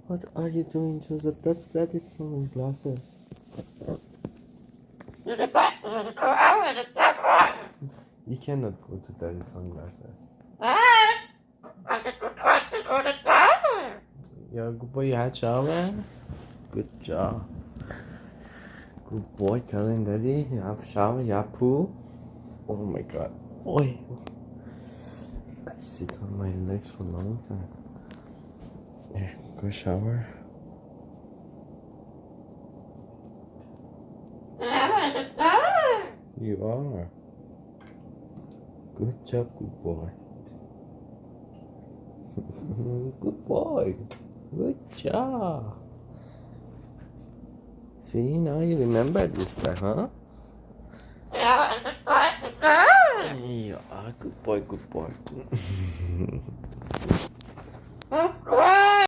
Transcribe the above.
What are you doing, Joseph? That's Daddy's sunglasses. You cannot go to Daddy's sunglasses. You're a good boy. You had shower. Good job. Good boy. Telling Daddy you have shower. You have pool. Oh my God. Oi. I sit on my legs for a long time. Yeah, go shower. You are. Good job, good boy. Good boy. Good job. See, now you remember this time, huh? Yeah, good boy, good boy.